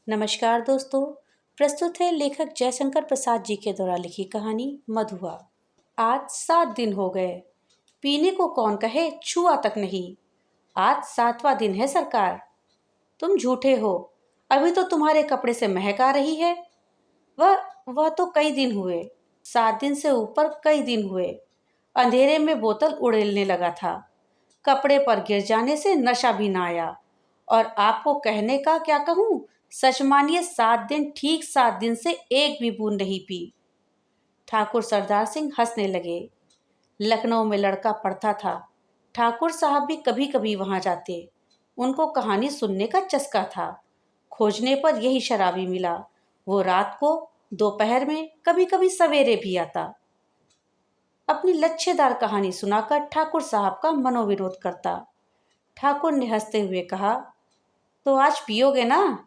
नमस्कार दोस्तों। प्रस्तुत है लेखक जयशंकर प्रसाद जी के द्वारा लिखी कहानी मधुआ। आज 7 दिन हो गए, पीने को कौन कहे, छुआ तक नहीं। आज 7वां दिन है सरकार। तुम झूठे हो, अभी तो तुम्हारे कपड़े से महक आ रही है। वह तो कई दिन हुए, 7 दिन से ऊपर कई दिन हुए। अंधेरे में बोतल उड़ेलने लगा था, कपड़े पर गिर जाने से नशा भी ना आया। और आपको कहने का क्या कहूँ, सच मानिए 7 दिन, ठीक 7 दिन से एक भी बूंद नहीं पी। ठाकुर सरदार सिंह हंसने लगे। लखनऊ में लड़का पढ़ता था, ठाकुर साहब भी कभी कभी वहां जाते। उनको कहानी सुनने का चस्का था। खोजने पर यही शराबी मिला। वो रात को, दोपहर में, कभी कभी सवेरे भी आता। अपनी लच्छेदार कहानी सुनाकर ठाकुर साहब का मनोविरोध करता। ठाकुर ने हंसते हुए कहा, तो आज पियोगे ना?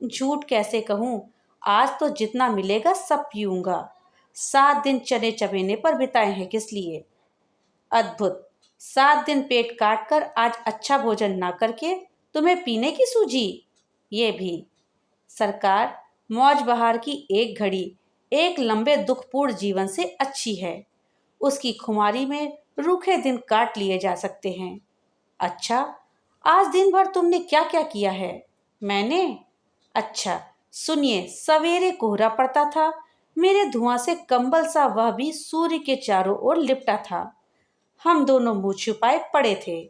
झूठ कैसे कहूँ, आज तो जितना मिलेगा सब पीऊंगा। 7 दिन चने चबेने पर बिताए हैं, किस लिए? अद्भुत। 7 दिन पेट काट कर आज अच्छा भोजन ना करके तुम्हें पीने की सूझी? ये भी सरकार, मौज बहार की एक घड़ी एक लंबे दुखपूर्ण जीवन से अच्छी है। उसकी खुमारी में रूखे दिन काट लिए जा सकते हैं। अच्छा, आज दिन भर तुमने क्या क्या किया है? मैंने? अच्छा सुनिए, सवेरे कोहरा पड़ता था, मेरे धुआं से कंबल सा वह भी सूर्य के चारों ओर लिपटा था। हम दोनों मुंह छुपाए पड़े थे।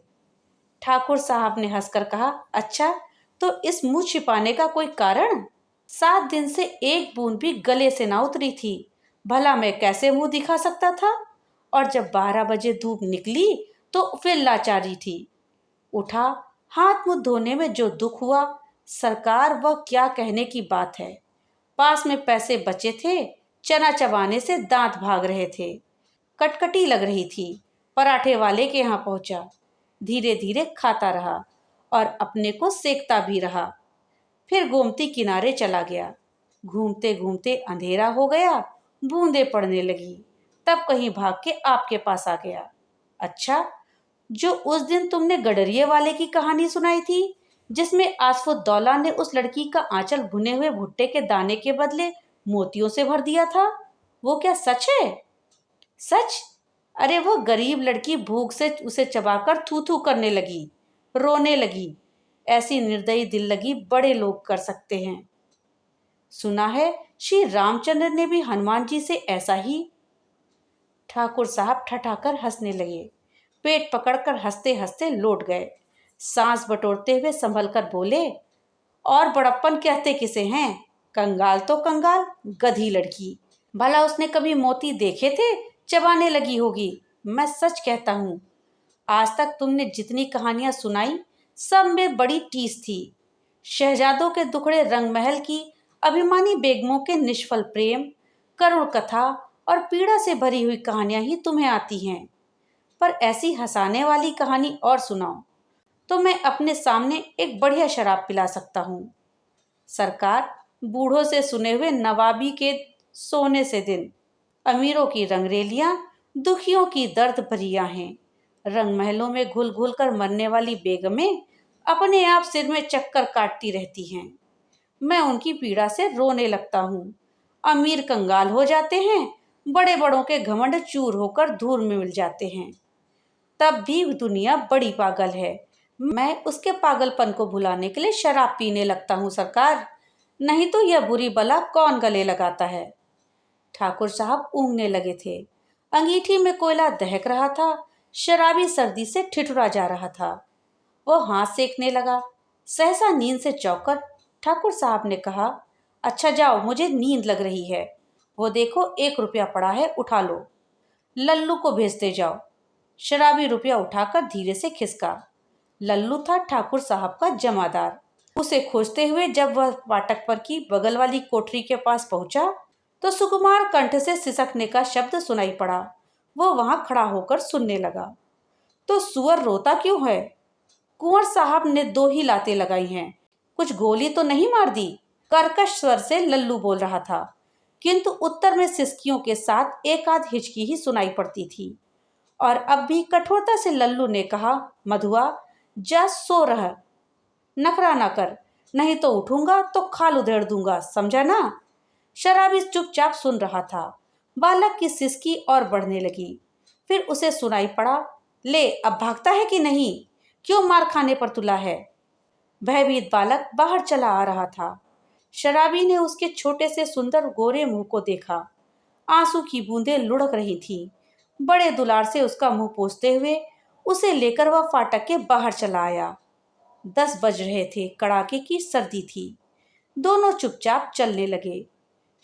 ठाकुर साहब ने हंसकर कहा, अच्छा, तो इस मुंह छिपाने का कोई कारण? 7 दिन से एक बूंद भी गले से ना उतरी थी, भला मैं कैसे मुंह दिखा सकता था? और जब 12 बजे धूप निकली तो फिर लाचारी थी। उठा, हाथ मुंह धोने में जो दुख हुआ, सरकार, वह क्या कहने की बात है। पास में पैसे बचे थे, चना चबाने से दांत भाग रहे थे। कटकटी लग रही थी। पराठे वाले के यहाँ पहुंचा, धीरे धीरे खाता रहा और अपने को सेकता भी रहा। फिर गोमती किनारे चला गया। घूमते घूमते अंधेरा हो गया, बूंदें पड़ने लगी। तब कहीं भाग के आपके पास आ गया। अच्छा, जो उस दिन तुमने गडरिये वाले की कहानी सुनाई थी, जिसमें आसफुद्दौला ने उस लड़की का आंचल भुने हुए भुट्टे के दाने के बदले मोतियों से भर दिया था, वो क्या सच है? सच? अरे वो गरीब लड़की भूख से उसे चबाकर थू थू करने लगी, रोने लगी। ऐसी निर्दयी दिल लगी बड़े लोग कर सकते हैं। सुना है श्री रामचंद्र ने भी हनुमान जी से ऐसा ही। ठाकुर साहब ठठाकर हंसने लगे, पेट पकड़कर हंसते हंसते लौट गए। सांस बटोरते हुए संभल कर बोले, और बड़प्पन कहते किसे हैं? कंगाल तो कंगाल, गधी लड़की। भला उसने कभी मोती देखे थे? चबाने लगी होगी। मैं सच कहता हूँ, आज तक तुमने जितनी कहानियां सुनाई, सब में बड़ी टीस थी। शहजादों के दुखड़े रंग महल की, अभिमानी बेगमों के निष्फल प्रेम, करुण कथा और पीड़ा से भरी हुई कहानियां ही तुम्हें आती हैं। पर ऐसी हंसाने वाली कहानी और सुनाओ तो मैं अपने सामने एक बढ़िया शराब पिला सकता हूँ। सरकार, बूढ़ों से सुने हुए नवाबी के सोने से दिन, अमीरों की रंगरेलियां, दुखियों की दर्द भरी आहें, रंग महलों में घुल घुल कर मरने वाली बेगमें अपने आप सिर में चक्कर काटती रहती हैं। मैं उनकी पीड़ा से रोने लगता हूँ। अमीर कंगाल हो जाते हैं, बड़े बड़ों के घमंड चूर होकर धूल में मिल जाते हैं। तब भी दुनिया बड़ी पागल है। मैं उसके पागलपन को भुलाने के लिए शराब पीने लगता हूँ सरकार, नहीं तो यह बुरी बला कौन गले लगाता है। ठाकुर साहब ऊँघने लगे थे। अंगीठी में कोयला दहक रहा था, शराबी सर्दी से ठिठुरा जा रहा था। वो हाथ सेकने लगा। सहसा नींद से चौंककर ठाकुर साहब ने कहा, अच्छा जाओ, मुझे नींद लग रही है। वो देखो 1 रुपया पड़ा है, उठा लो, लल्लू को भेजते जाओ। शराबी रुपया उठाकर धीरे से खिसका। लल्लू था ठाकुर साहब का जमादार। उसे खोजते हुए जब वह फाटक पर की बगल वाली कोठरी के पास पहुंचा तो सुकुमार कंठ से सिसकने का शब्द सुनाई पड़ा। वो वहां खड़ा होकर सुनने लगा। तो सुअर रोता क्यों है? कुंवर साहब ने 2 ही लातें लगाई हैं, कुछ गोली तो नहीं मार दी? कर्कश स्वर से लल्लू बोल रहा था, किंतु उत्तर में सिसकियों के साथ एक आध हिचकी ही सुनाई पड़ती थी। और अब भी कठोरता से लल्लू ने कहा, मधुआ, जा सो रह, नखरा ना कर। नहीं तो उठूंगा तो खाल उधेड़ दूंगा, समझा ना। शराबी चुपचाप सुन रहा था। बालक की सिसकी और बढ़ने लगी। फिर उसे सुनाई पड़ा, ले अब भागता है कि नहीं, क्यों मार खाने पर तुला है। भयभीत बालक बाहर चला आ रहा था। शराबी ने उसके छोटे से सुंदर गोरे मुंह को देखा। आंसू की बूंदें लुढ़क रही थीं। बड़े दुलार से उसका मुंह पोंछते हुए उसे लेकर वह फाटक के बाहर चला आया। 10 बज रहे थे, कड़ाके की सर्दी थी। दोनों चुपचाप चलने लगे।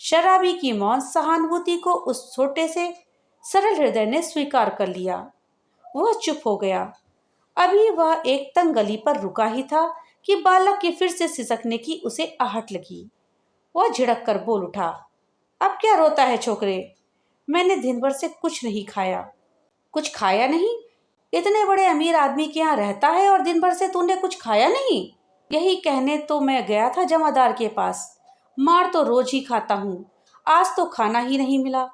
शराबी की मौन सहानुभूति को उस छोटे से सरल हृदय ने स्वीकार कर लिया। वह चुप हो गया। अभी वह एक तंग गली पर रुका ही था कि बालक के फिर से सिसकने की उसे आहट लगी। वह झिड़क कर बोल उठा, अब क्या रोता है छोकरे? मैंने दिन भर से कुछ नहीं खाया। कुछ खाया नहीं? इतने बड़े अमीर आदमी के यहाँ रहता है और दिन भर से तूने कुछ खाया नहीं? यही कहने तो मैं गया था जमादार के पास। मार तो रोज ही खाता हूँ, आज तो खाना ही नहीं मिला।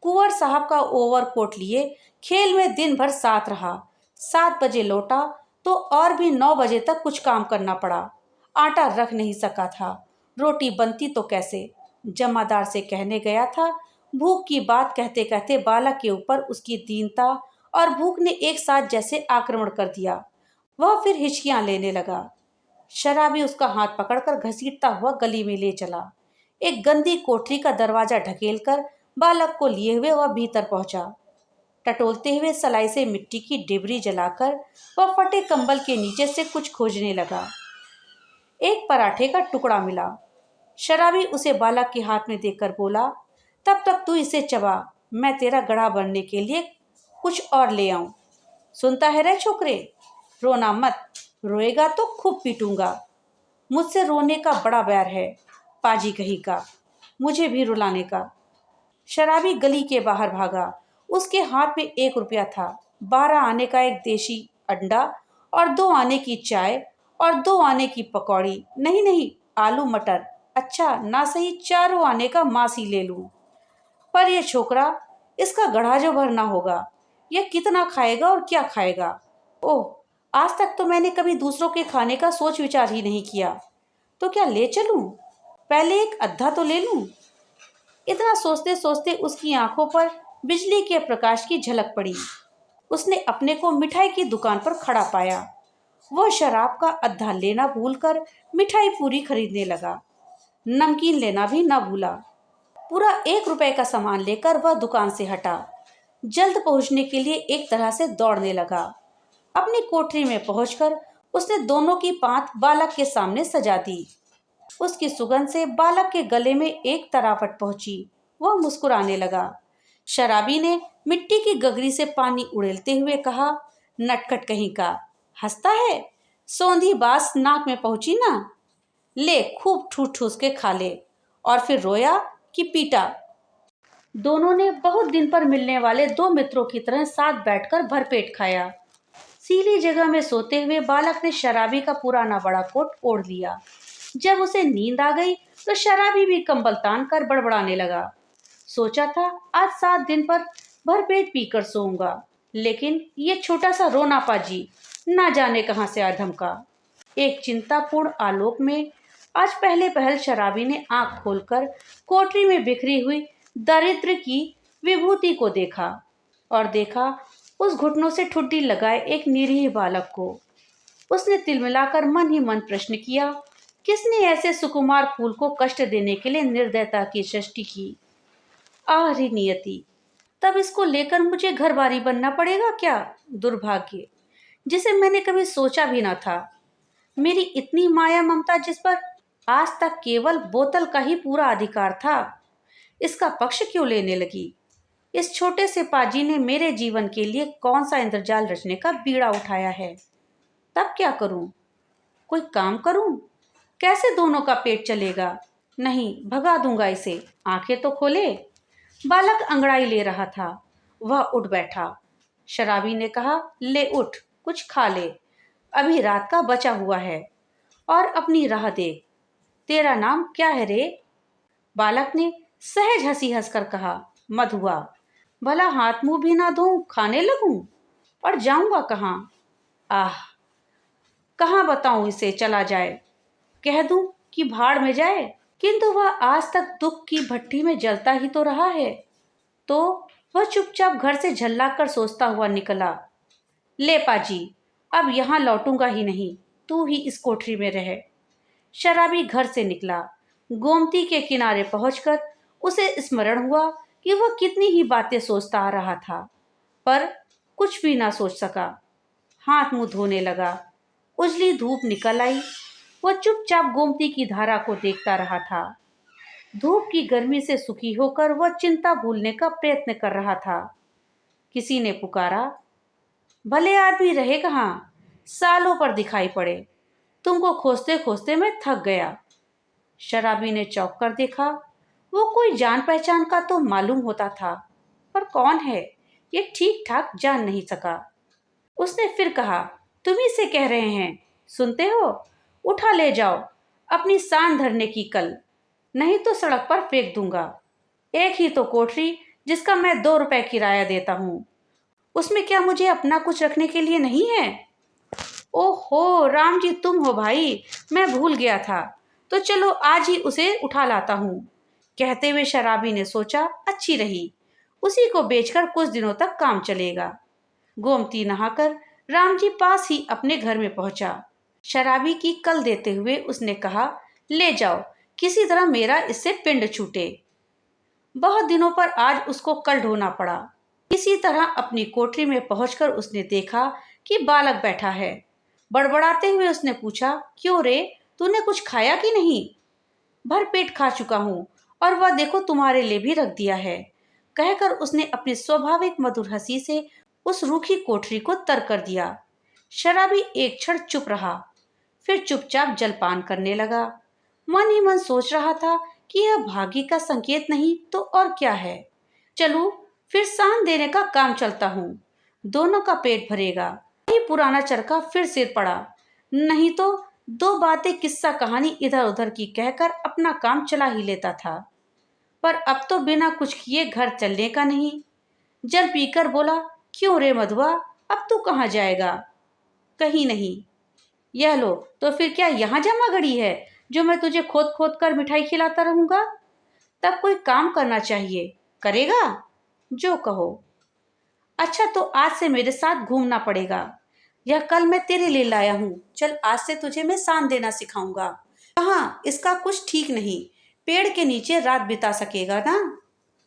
कुंवर साहब का ओवरकोट लिए खेल में दिन भर साथ रहा। 7 बजे लौटा तो और भी 9 बजे तक कुछ काम करना पड़ा। आटा रख नहीं सका था, रोटी बनती तो कैसे। जमादार से कहने गया था। भूख की बात कहते कहते बालक के ऊपर उसकी दीनता और भूख ने एक साथ जैसे आक्रमण कर दिया। वह फिर हिचकियां लेने लगा। शराबी उसका हाथ पकड़कर घसीटता हुआ गली में ले चला। एक गंदी कोठरी का दरवाजा ढकेलकर बालक को लिए हुए वह भीतर पहुंचा। टटोलते हुए सलाई से मिट्टी की डिबरी जलाकर वह फटे कंबल के नीचे से कुछ खोजने लगा। एक पराठे का टुकड़ा मिला। शराबी उसे बालक के हाथ में देकर बोला, तब तक तू इसे चबा, मैं तेरा गड़ा बनने के लिए कुछ और ले आऊं। सुनता है रे छोकरे, रोना मत, रोएगा तो खूब पीटूंगा। मुझसे रोने का बड़ा बैर है, पाजी कहीं का, मुझे भी रुलाने का। शराबी गली के बाहर भागा। उसके हाथ में 1 रुपया था। 12 आने का एक देशी अंडा और 2 आने की चाय और 2 आने की पकौड़ी, नहीं नहीं, आलू मटर, अच्छा ना सही 4 आने का मांस ही ले लूं। पर यह छोकरा, इसका गड़ा जो भरना होगा, यह कितना खाएगा और क्या खाएगा। ओह, आज तक तो मैंने कभी दूसरों के खाने का सोच विचार ही नहीं किया। तो क्या ले चलूं? पहले एक अद्धा तो ले लूं। इतना सोचते सोचते उसकी आंखों पर बिजली के प्रकाश की झलक पड़ी। उसने अपने को मिठाई की दुकान पर खड़ा पाया। वह शराब का अद्धा लेना भूलकर मिठाई पूरी खरीदने लगा। नमकीन लेना भी न भूला। पूरा 1 रुपए का सामान लेकर वह दुकान से हटा। जल्द पहुंचने के लिए एक तरह से दौड़ने लगा। अपनी कोठरी में पहुंचकर उसने दोनों की पांत बालक के सामने सजा दी। उसकी सुगंध से बालक के गले में एक तरावट पहुंची। वह मुस्कुराने लगा। शराबी ने मिट्टी की गगरी से पानी उड़ेलते हुए कहा, नटखट कहीं का, हंसता है? सौंधी बास नाक में पहुंची ना, ले खूब ठूस ठूस के खा ले। और फिर रोया कि पीटा। दोनों ने बहुत दिन पर मिलने वाले 2 मित्रों की तरह साथ बैठकर भरपेट खाया। सीली जगह में सोते हुए बालक ने शराबी का पुराना बड़ा कोट ओढ़ लिया। जब उसे नींद आ गई तो शराबी भी कंबल तान कर बड़बड़ाने लगा। सोचा था आज 7 दिन पर भरपेट पीकर सोऊंगा, लेकिन ये छोटा सा रोना पाजी ना जाने कहां से आ धमका। एक चिंतापूर्ण आलोक में आज पहले पहल शराबी ने आंख खोलकर कोठरी में बिखरी हुई दारिद्र्य की विभूति को देखा और देखा उस घुटनों से ठुड्डी लगाए एक निरीह बालक को। उसने तिलमिलाकर मन ही मन प्रश्न किया, किसने ऐसे सुकुमार फूल को कष्ट देने के लिए निर्दयता की सृष्टि की? आह नियति, तब इसको लेकर मुझे घर बारी बनना पड़ेगा क्या? दुर्भाग्य, जिसे मैंने कभी सोचा भी ना था। मेरी इतनी माया ममता जिस पर आज तक केवल बोतल का ही पूरा अधिकार था, इसका पक्ष क्यों लेने लगी? इस छोटे से पाजी ने मेरे जीवन के लिए कौन सा इंद्रजाल रचने का बीड़ा उठाया है? तब क्या करूं? कोई काम करूं? कैसे दोनों का पेट चलेगा? नहीं, भगा दूंगा इसे, आंखें तो खोले। बालक अंगड़ाई ले रहा था। वह उठ बैठा। शराबी ने कहा, ले उठ, कुछ खा ले, अभी रात का बचा हुआ है, और अपनी राह देख। तेरा नाम क्या है रे? बालक ने सहज हंसी हंसकर कहा, मधुआ। भला हाथ मुंह भी ना धोऊं, खाने लगूं? और जाऊंगा कहाँ? आह, कहाँ बताऊं इसे चला जाए। कह दूं कि भाड़ में जाए, किंतु वह आज तक दुख की भट्टी में जलता ही तो रहा है। तो वह चुपचाप घर से झल्लाकर सोचता हुआ निकला, ले पाजी, अब यहाँ लौटूंगा ही नहीं, तू ही इस कोठरी में रह। शराबी घर से निकला। गोमती के किनारे पहुंचकर उसे स्मरण हुआ कि वह कितनी ही बातें सोचता आ रहा था, पर कुछ भी ना सोच सका। हाथ मुंह धोने लगा। उजली धूप निकल आई। वह चुपचाप गोमती की धारा को देखता रहा था। धूप की गर्मी से सुखी होकर वह चिंता भूलने का प्रयत्न कर रहा था। किसी ने पुकारा, भले आदमी रहे कहाँ, सालों पर दिखाई पड़े, तुमको खोजते खोजते मैं थक गया। शराबी ने चौंक कर देखा। वो कोई जान पहचान का तो मालूम होता था, पर कौन है ये ठीक ठाक जान नहीं सका। उसने फिर कहा, तुम ही से कह रहे हैं, सुनते हो? उठा ले जाओ अपनी सांड धरने की कल, नहीं तो सड़क पर फेंक दूंगा। एक ही तो कोठरी जिसका मैं 2 रुपए किराया देता हूँ, उसमें क्या मुझे अपना कुछ रखने के लिए नहीं है? ओहो राम जी, तुम हो भाई, मैं भूल गया था। तो चलो आज ही उसे उठा लाता हूँ। कहते हुए शराबी ने सोचा, अच्छी रही, उसी को बेचकर कुछ दिनों तक काम चलेगा। गोमती नहाकर राम जी पास ही अपने घर में पहुंचा। शराबी की कल देते हुए उसने कहा, ले जाओ, किसी तरह मेरा इससे पिंड छूटे। बहुत दिनों पर आज उसको कल ढोना पड़ा। इसी तरह अपनी कोठरी में पहुंचकर उसने देखा कि बालक बैठा है। बड़बड़ाते हुए उसने पूछा, क्यों रे, तूने कुछ खाया कि नहीं? भर पेट खा चुका हूँ, और वह देखो तुम्हारे लिए भी रख दिया है, कहकर उसने अपनी स्वाभाविक मधुर हंसी से उस रूखी कोठरी को तर कर दिया। शराबी एक क्षण चुप रहा, फिर चुपचाप जलपान करने लगा। मन ही मन सोच रहा था कि यह भाग्य का संकेत नहीं तो और क्या है। चलूं, फिर सान देने का काम चलता हूँ, दोनों का पेट भरेगा। ही पुराना चरखा फिर सिर पड़ा। नहीं तो 2 बातें किस्सा कहानी इधर उधर की कहकर अपना काम चला ही लेता था, पर अब तो बिना कुछ किए घर चलने का नहीं। जल पीकर बोला, क्यों रे मधुआ, अब तू कहाँ जाएगा? कहीं नहीं। यह लो, तो फिर क्या यहाँ जमा घड़ी है जो मैं तुझे खोद खोद कर मिठाई खिलाता रहूंगा? तब कोई काम करना चाहिए, करेगा? जो कहो। अच्छा, तो आज से मेरे साथ घूमना पड़ेगा। यह कल मैं तेरे लिए लाया हूँ, चल आज से तुझे मैं सान देना सिखाऊंगा। कहाँ, इसका कुछ ठीक नहीं। पेड़ के नीचे रात बिता सकेगा ना?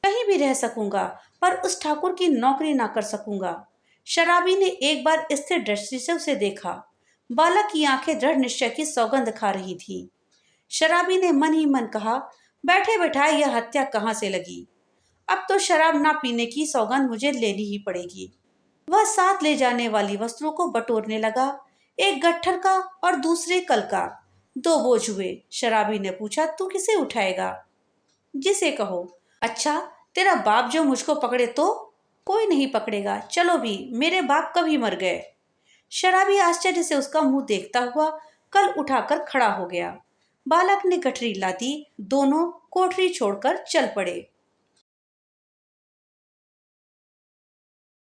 कहीं भी रह सकूंगा, पर उस ठाकुर की नौकरी ना कर सकूंगा। शराबी ने एक बार स्थिर दृष्टि से उसे देखा। बालक की आंखें दृढ़ निश्चय की सौगंध खा रही थी। शराबी ने मन ही मन कहा, बैठे बैठाए यह हत्या कहाँ से लगी? अब तो शराब ना पीने की सौगंध मुझे लेनी ही पड़ेगी। वह साथ ले जाने वाली वस्त्रों को बटोरने लगा, एक गट्ठर का और दूसरे कल का। 2 बोझ हुए। शराबी ने पूछा, तू किसे उठाएगा? जिसे कहो। अच्छा, तेरा बाप जो मुझको पकड़े तो? कोई नहीं पकड़ेगा, चलो भी, मेरे बाप कभी मर गए। शराबी आश्चर्य से उसका मुंह देखता हुआ कल उठाकर खड़ा हो गया। बालक ने गठरी ला दी। दोनों कोठरी छोड़कर चल पड़े।